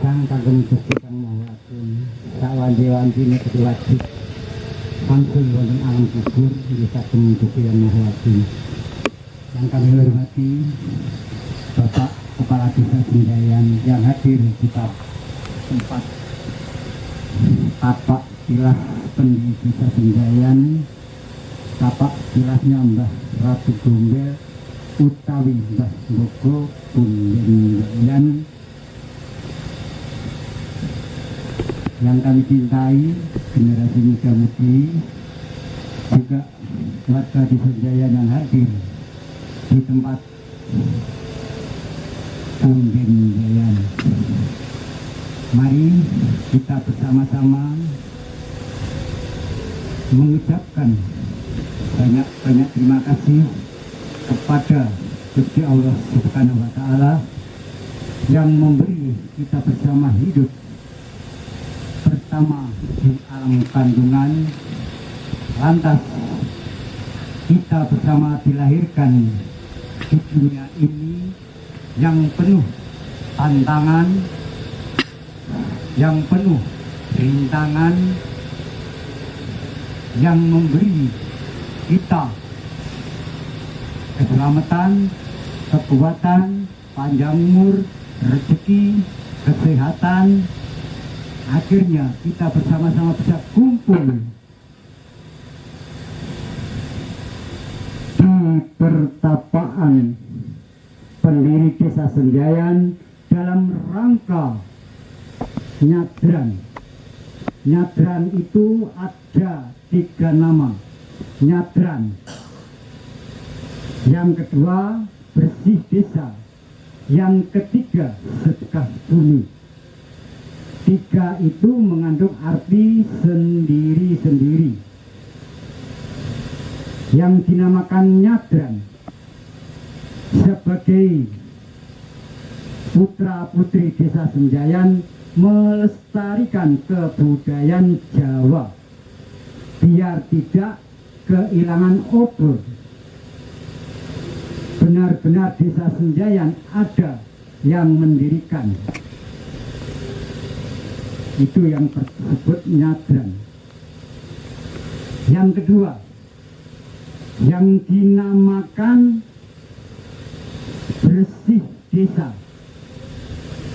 kang kagem Gusti Kang Maha Agung sawanci-wancine kudu wajib langsung wonten alam kubur inggih kagem Gusti Kang Maha Agung. Yang kami hormati Bapak Kepala Desa Senjayan yang hadir di tempat Tapak Tilas Pendiri Desa Senjayan, Tapak Tilasnya Mbah Ratu Gombel utawi Mbah Bogo Pundengayan yang kami cintai, generasi muda mudi, juga warga di Senjayan yang hadir di tempat Pundengayan. Mari kita bersama-sama mengucapkan banyak terima kasih kepada Gusti Allah Subhanahu wa Ta'ala yang memberi kita bersama hidup pertama di alam kandungan, lantas kita bersama dilahirkan di dunia ini yang penuh tantangan, yang penuh rintangan, yang memberi kita keselamatan, kekuatan, panjang umur, rezeki, kesehatan. Akhirnya kita bersama-sama bisa kumpul di pertapaan pendiri Desa Senjayan dalam rangka nyadran. Nyadran itu ada 3 nama. Nyadran. Yang kedua bersih desa. Yang ketiga sedekah bumi. 3 itu mengandung arti sendiri-sendiri. Yang dinamakan nyadran sebagai putra-putri Desa Senjayan melestarikan kebudayaan Jawa biar tidak kehilangan obor. Benar-benar Desa Senjayan ada yang mendirikan. Itu yang tersebut nyadran. Yang kedua, yang dinamakan bersih desa.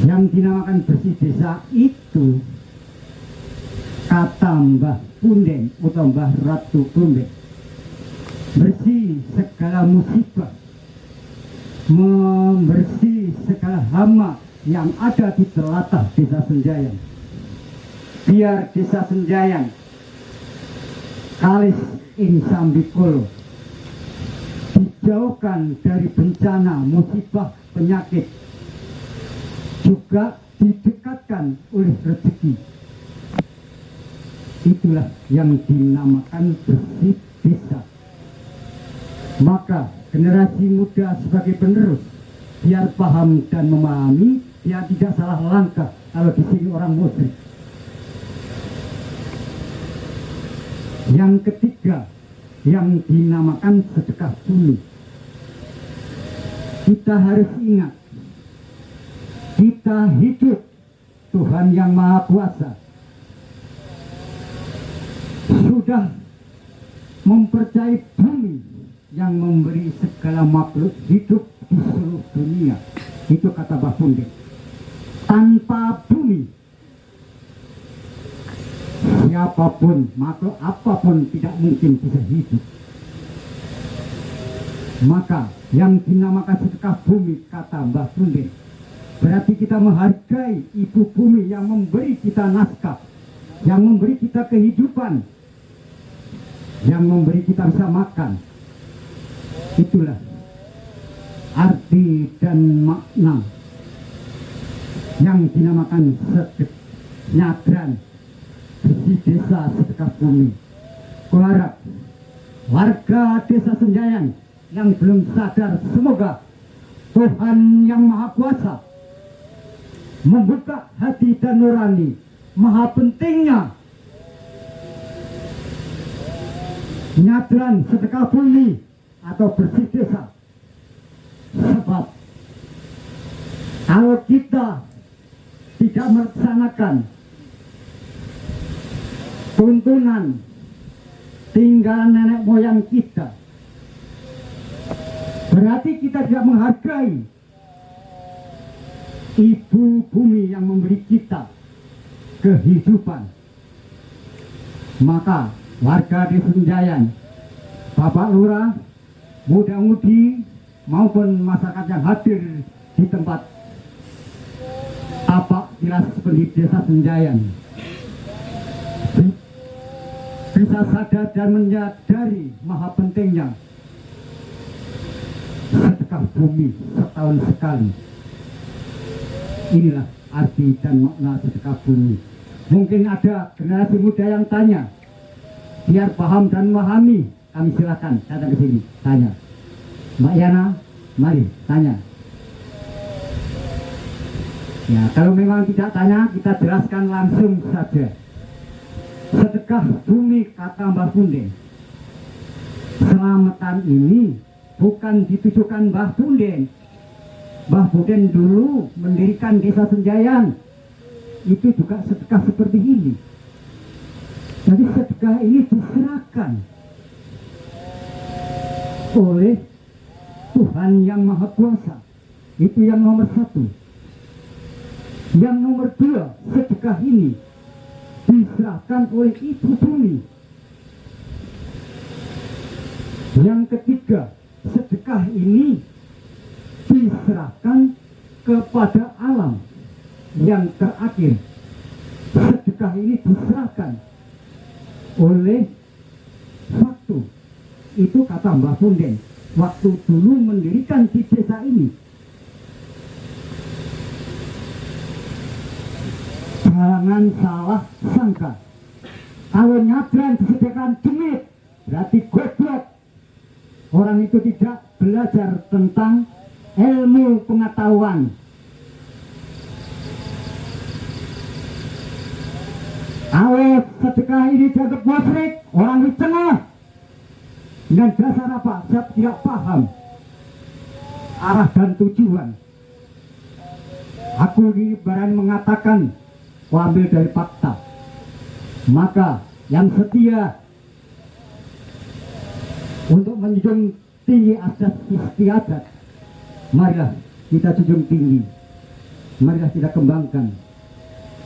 Yang dinamakan bersih desa itu kata Mbah Punden atau Mbah Ratu Gombel. Bersih segala musibah, membersih segala hama yang ada di telatah Desa Senjayan. Biar Desa Senjayan kalis ing sambikolo dijauhkan dari bencana, musibah, penyakit, juga didekatkan oleh rezeki. Itulah yang dinamakan bersih desa. Maka generasi muda sebagai penerus biar paham dan memahami, biar tidak salah langkah kalau di sini orang musyrik. Yang ketiga yang dinamakan sedekah bumi. Kita harus ingat, kita hidup Tuhan yang Maha Kuasa sudah mempercayai bumi yang memberi segala makhluk hidup di seluruh dunia. Itu kata Mbah Punden. Tanpa bumi, siapapun, makhluk apapun tidak mungkin bisa hidup. Maka yang dinamakan sedekah bumi, kata Mbah Punden, berarti kita menghargai ibu bumi yang memberi kita naskah, yang memberi kita kehidupan, yang memberi kita bisa makan. Itulah arti dan makna yang dinamakan nyadran bersih desa sedekah bumi. Kuharap warga Desa Senjayan yang belum sadar, semoga Tuhan yang Maha Kuasa membuka hati dan nurani. Maha pentingnya nyadran sedekah bumi atau bersih desa. Sebab kalau kita tidak melaksanakan tuntunan tinggal nenek moyang kita, berarti kita tidak menghargai ibu bumi yang memberi kita kehidupan. Maka warga Desa Senjayan, Bapak Lurah, muda-mudi maupun masyarakat yang hadir di tempat tapak tilas di Desa Senjayan bisa sadar dan menyadari maha pentingnya sedekah bumi setahun sekali. Inilah arti dan makna sedekah bumi. Mungkin ada generasi muda yang tanya, biar paham dan memahami, kami silakan datang ke sini tanya. Mbak Yana, mari tanya. Ya, kalau memang tidak tanya, kita jelaskan langsung saja. Sedekah bumi kata Mbah Punden, selamatan ini bukan ditujukan Mbah Punden. Mbah Punden dulu mendirikan Desa Senjayan, itu juga sedekah seperti ini. Jadi sedekah ini diserahkan oleh Tuhan yang Maha Kuasa. Itu yang nomor satu. Yang nomor dua, sedekah ini diserahkan oleh ibu bumi. Yang ketiga, sedekah ini diserahkan kepada alam. Yang terakhir, sedekah ini diserahkan oleh waktu. Itu kata Mbah Punden waktu dulu mendirikan di desa ini. Jangan salah sangka, kalau nyadran disediakan demit berarti goblok. Orang itu tidak belajar tentang ilmu pengetahuan. Awet sedekah ini dianggap musyrik, orang di tengah. Dengan dasar apa? Saya tidak paham arah dan tujuan. Aku berani mengatakan, aku ambil dari fakta. Maka yang setia untuk menjunjung tinggi asas istiadat, marilah kita junjung tinggi, marilah kita kembangkan,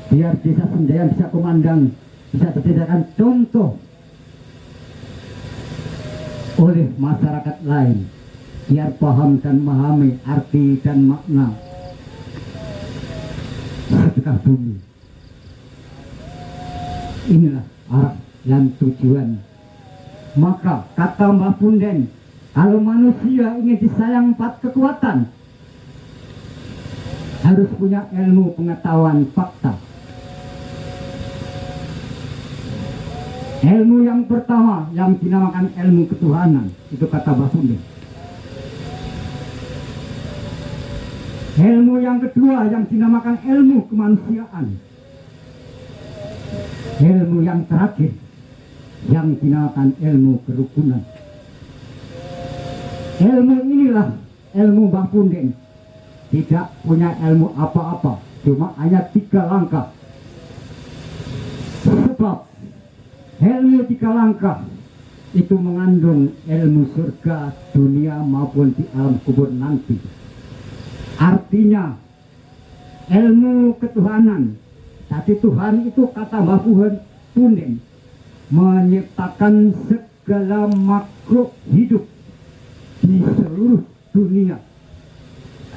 biar Desa Senjayan bisa komandang, bisa dijadikan contoh oleh masyarakat lain, biar paham dan memahami arti dan makna sedekah bumi. Inilah arah dan tujuan. Maka kata Mbah Punden, kalau manusia ingin disayang 4 kekuatan, harus punya ilmu pengetahuan fakta. Ilmu yang pertama yang dinamakan ilmu ketuhanan, itu kata Mbah Punden. Ilmu yang kedua yang dinamakan ilmu kemanusiaan. Ilmu yang terakhir yang dinamakan ilmu kerukunan. Ilmu inilah ilmu Mbah Punden. Tidak punya ilmu apa-apa, cuma hanya 3 langkah. Sebab ilmu 3 langkah itu mengandung ilmu surga, dunia maupun di alam kubur nanti. Artinya ilmu ketuhanan. Tadi Tuhan itu kata Mbah Punden menciptakan segala makhluk hidup di seluruh dunia,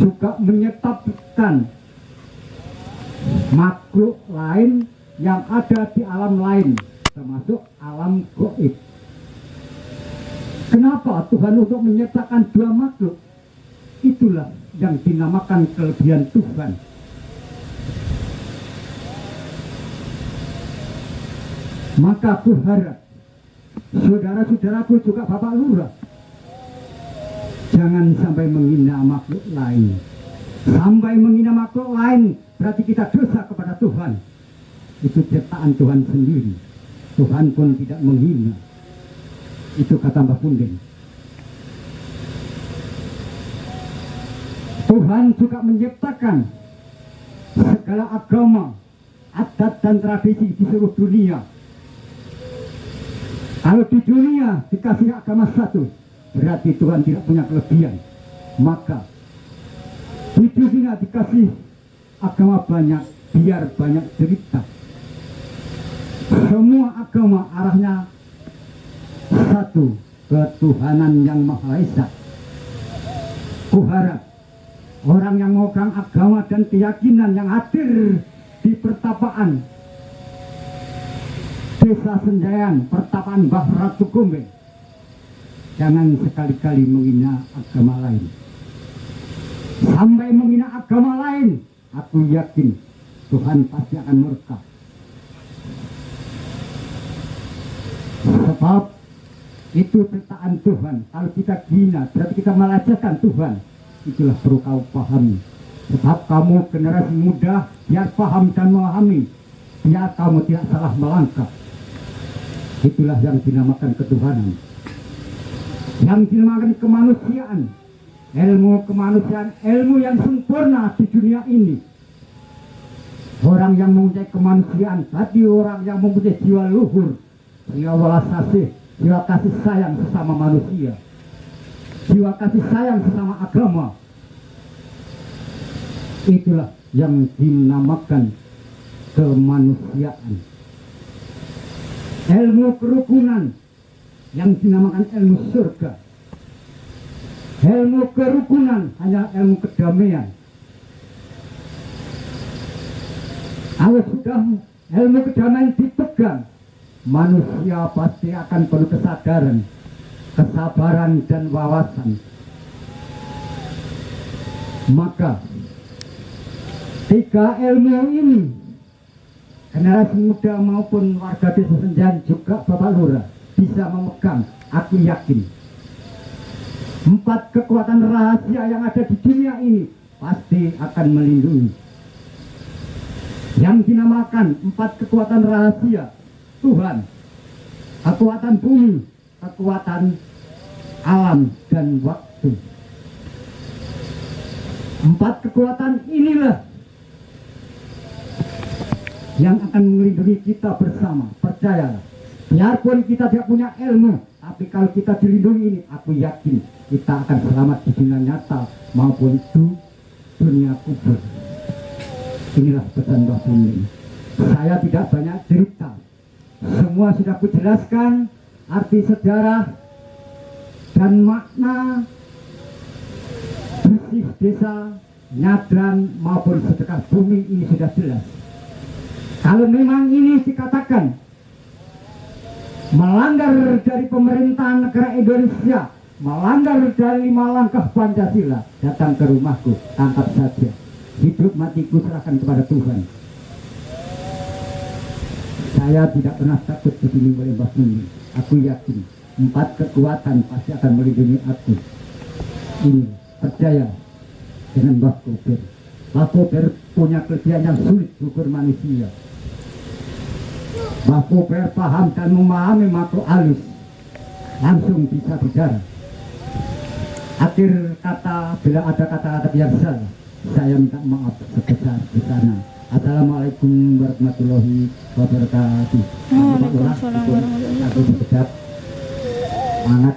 juga menyetapkan makhluk lain yang ada di alam lain, termasuk alam gaib. Kenapa Tuhan untuk menyertakan 2 makhluk? Itulah yang dinamakan kelebihan Tuhan. Maka aku harap saudara-saudaraku juga Bapak Lurah, jangan sampai menghina makhluk lain. Sampai menghina makhluk lain berarti kita dosa kepada Tuhan. Itu ciptaan Tuhan sendiri. Tuhan pun tidak menghina. Itu kata Mbah Punden. Tuhan juga menciptakan segala agama, adat dan tradisi di seluruh dunia. Kalau di dunia dikasih agama satu, berarti Tuhan tidak punya kelebihan. Maka di dunia dikasih agama banyak, biar banyak cerita. Semua agama arahnya satu, ketuhanan yang Maha Esa. Kuharap orang yang memegang agama dan keyakinan yang hadir di pertapaan Desa Senjayan, pertapaan Mbah Ratu Gombe, jangan sekali-kali menghina agama lain. Sampai menghina agama lain, aku yakin Tuhan pasti akan murka. Sebab itu ciptaan Tuhan. Kalau kita hina, berarti kita melecehkan Tuhan. Itulah perlu kau pahami. Sebab kamu generasi muda, biar paham dan memahami, biar kamu tidak salah melangkah. Itulah yang dinamakan ketuhanan, yang dinamakan kemanusiaan. Ilmu kemanusiaan, ilmu yang sempurna di dunia ini. Orang yang mempunyai kemanusiaan, tadi orang yang mempunyai jiwa luhur, jiwa welas asih, jiwa kasih sayang sesama manusia, jiwa kasih sayang sesama agama. Itulah yang dinamakan kemanusiaan. Ilmu kerukunan yang dinamakan ilmu surga. Ilmu kerukunan hanya ilmu kedamaian. Kalau sudah ilmu kedamaian dipegang, manusia pasti akan penuh kesadaran, kesabaran dan wawasan. Maka tiga ilmu ini, generasi muda maupun warga Desa Senjayan juga Bapak Lurah bisa memegang, aku yakin. 4 kekuatan rahasia yang ada di dunia ini pasti akan melindungi. Yang dinamakan 4 kekuatan rahasia Tuhan, kekuatan bumi, kekuatan alam dan waktu. 4 kekuatan inilah yang akan melindungi kita bersama. Percayalah, biarpun kita tidak punya ilmu, tapi kalau kita dilindungi ini, aku yakin kita akan selamat di dunia nyata maupun di dunia kubur. Inilah pesan Mbah Bumi. Saya tidak banyak cerita, semua sudah kujelaskan arti sejarah dan makna bersih desa, nyadran maupun sedekah bumi ini sudah jelas. Kalau memang ini dikatakan melanggar dari pemerintahan negara Indonesia, melanggar dari 5 langkah Pancasila, datang ke rumahku, tangkap saja. Hidup matiku serahkan kepada Tuhan. Saya tidak pernah takut begini oleh Mbah Bumi. Aku yakin 4 kekuatan pasti akan melindungi aku. Ini percaya dengan Mbah Kober. Mbah Kober punya kelebihan yang sulit diukur manusia. Mbah Kober paham dan memahami makhluk halus, langsung bisa bicara. Akhir kata, bila ada kata-kata yang salah, saya minta maaf sebesar-besarnya. Assalamualaikum warahmatullahi wabarakatuh. Waalaikumsalam warahmatullahi wabarakatuh. Aku sekedap semangat